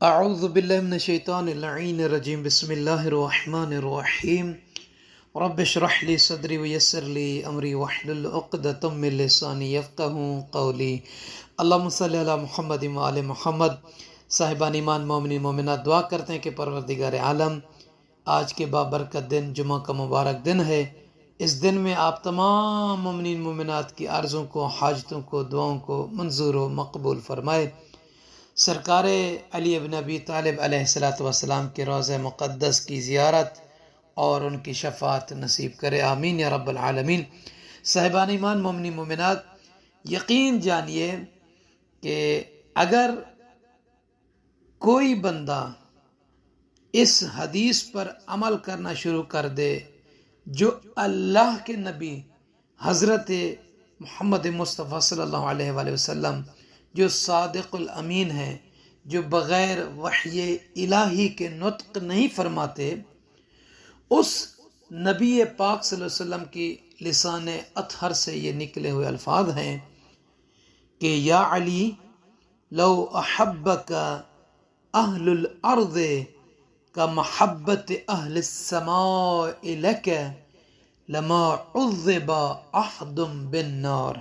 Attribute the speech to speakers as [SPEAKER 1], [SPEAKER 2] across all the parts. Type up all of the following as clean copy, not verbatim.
[SPEAKER 1] اعوذ باللہ من الشیطان اللعین الرجیم بسم اللہ الرحمن الرحیم رب اشرح لی صدری ویسر لی امری واحلل عقدۃ من لسانی یفقہوا قولی اللہم صلی علی محمد وآل محمد۔ صاحبان ایمان مومنین مومنات دعا کرتے ہیں کہ پروردگار عالم آج کے بابرکت دن جمعہ کا مبارک دن ہے، اس دن میں آپ تمام مومنین مومنات کی عرضوں کو، حاجتوں کو، دعاؤں کو منظور و مقبول فرمائے۔ سرکار علی ابن ابی طالب علیہ السلام کے روضہ مقدس کی زیارت اور ان کی شفاعت نصیب کرے، آمین یا رب العالمین۔ صاحبان ایمان مومنین مومنات، یقین جانیے کہ اگر کوئی بندہ اس حدیث پر عمل کرنا شروع کر دے جو اللہ کے نبی حضرت محمد مصطفیٰ صلی اللہ علیہ وآلہ وسلم جو صادق الامین ہیں، جو بغیر وحی الہی کے نطق نہیں فرماتے، اس نبی پاک صلی اللہ علیہ وسلم کی لسان اطہر سے یہ نکلے ہوئے الفاظ ہیں کہ یا علی لو احبک اہل الارض کا محبت اہل السماء لک لما عذب احد بالنار۔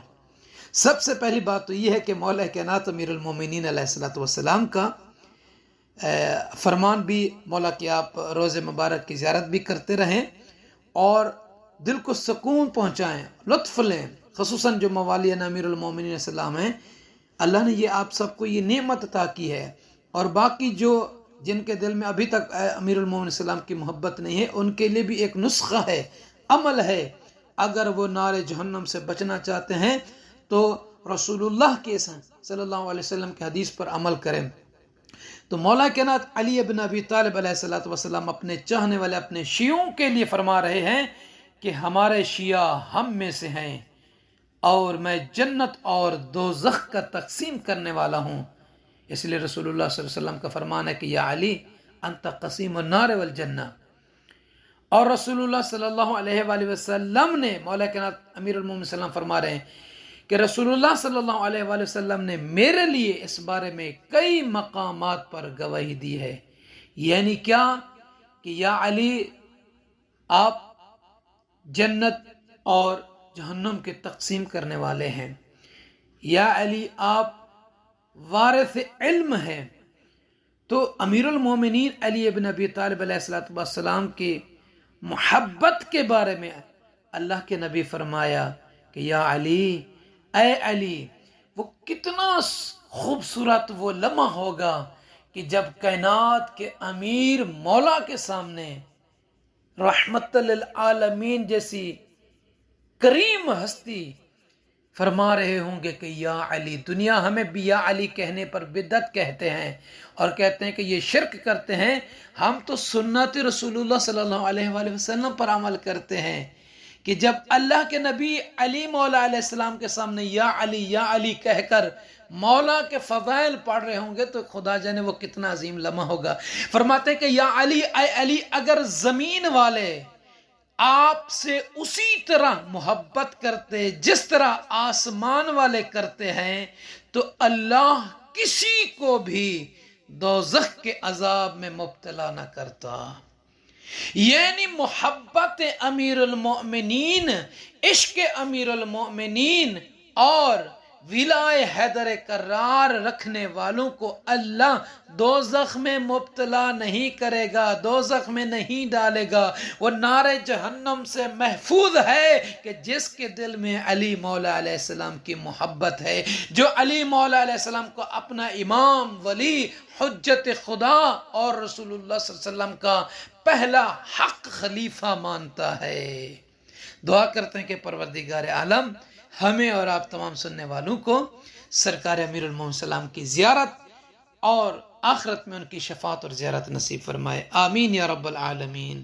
[SPEAKER 1] سب سے پہلی بات تو یہ ہے کہ مولا کائنات امیر المومنین علیہ السلام کا فرمان بھی مولا کہ آپ روز مبارک کی زیارت بھی کرتے رہیں اور دل کو سکون پہنچائیں، لطف لیں، خصوصاً جو موالین امیر المومنین علیہ السلام ہیں، اللہ نے یہ آپ سب کو یہ نعمت عطا کی ہے، اور باقی جو جن کے دل میں ابھی تک امیر المومنین علیہ السلام کی محبت نہیں ہے ان کے لیے بھی ایک نسخہ ہے، عمل ہے۔ اگر وہ نار جہنم سے بچنا چاہتے ہیں تو رسول اللہ کے صلی اللہ علیہ وسلم کے حدیث پر عمل کریں۔ تو مولا کائنات علی ابن ابی طالب علیہ السلام اپنے چاہنے والے اپنے شیعوں کے لیے فرما رہے ہیں کہ ہمارے شیعہ ہم میں سے ہیں اور میں جنت اور دوزخ کا تقسیم کرنے والا ہوں۔ اس لیے رسول اللہ صلی اللہ علیہ وسلم کا فرمان ہے کہ یا علی انت قسیم النار والجنہ۔ اور رسول اللہ صلی اللہ علیہ وآلہ وسلم نے مولا کائنات امیر المومنین صلی اللہ علیہ وسلم فرما رہے ہیں کہ رسول اللہ صلی اللہ علیہ وآلہ وسلم نے میرے لیے اس بارے میں کئی مقامات پر گواہی دی ہے، یعنی کیا کہ یا علی آپ جنت اور جہنم کے تقسیم کرنے والے ہیں، یا علی آپ وارث علم ہیں۔ تو امیر المومنین علی ابن ابی طالب علیہ السلام کی محبت کے بارے میں اللہ کے نبی فرمایا کہ یا علی، اے علی، وہ کتنا خوبصورت وہ لمحہ ہوگا کہ جب کائنات کے امیر مولا کے سامنے رحمت للعالمین جیسی کریم ہستی فرما رہے ہوں گے کہ یا علی۔ دنیا ہمیں بھی یا علی کہنے پر بدعت کہتے ہیں اور کہتے ہیں کہ یہ شرک کرتے ہیں، ہم تو سنت رسول اللہ صلی اللہ علیہ وآلہ وسلم پر عمل کرتے ہیں کہ جب اللہ کے نبی علی مولا علیہ السلام کے سامنے یا علی کہہ کر مولا کے فضائل پڑھ رہے ہوں گے تو خدا جانے وہ کتنا عظیم لمحہ ہوگا۔ فرماتے ہیں کہ یا علی، اے علی، اگر زمین والے آپ سے اسی طرح محبت کرتے جس طرح آسمان والے کرتے ہیں تو اللہ کسی کو بھی دوزخ کے عذاب میں مبتلا نہ کرتا۔ یعنی محبت امیر المؤمنین، عشق امیر المؤمنین اور ولائے حیدر کرار رکھنے والوں کو اللہ دوزخ میں مبتلا نہیں کرے گا، دوزخ میں نہیں ڈالے گا، وہ نار جہنم سے محفوظ ہے کہ جس کے دل میں علی مولا علیہ السلام کی محبت ہے، جو علی مولا علیہ السلام کو اپنا امام، ولی، حجت خدا اور رسول اللہ صلی اللہ علیہ وسلم کا پہلا حق خلیفہ مانتا ہے۔ دعا کرتے ہیں کہ پروردگار عالم ہمیں اور آپ تمام سننے والوں کو سرکار امیر المومنین السلام کی زیارت اور آخرت میں ان کی شفاعت اور زیارت نصیب فرمائے، آمین یا رب العالمین۔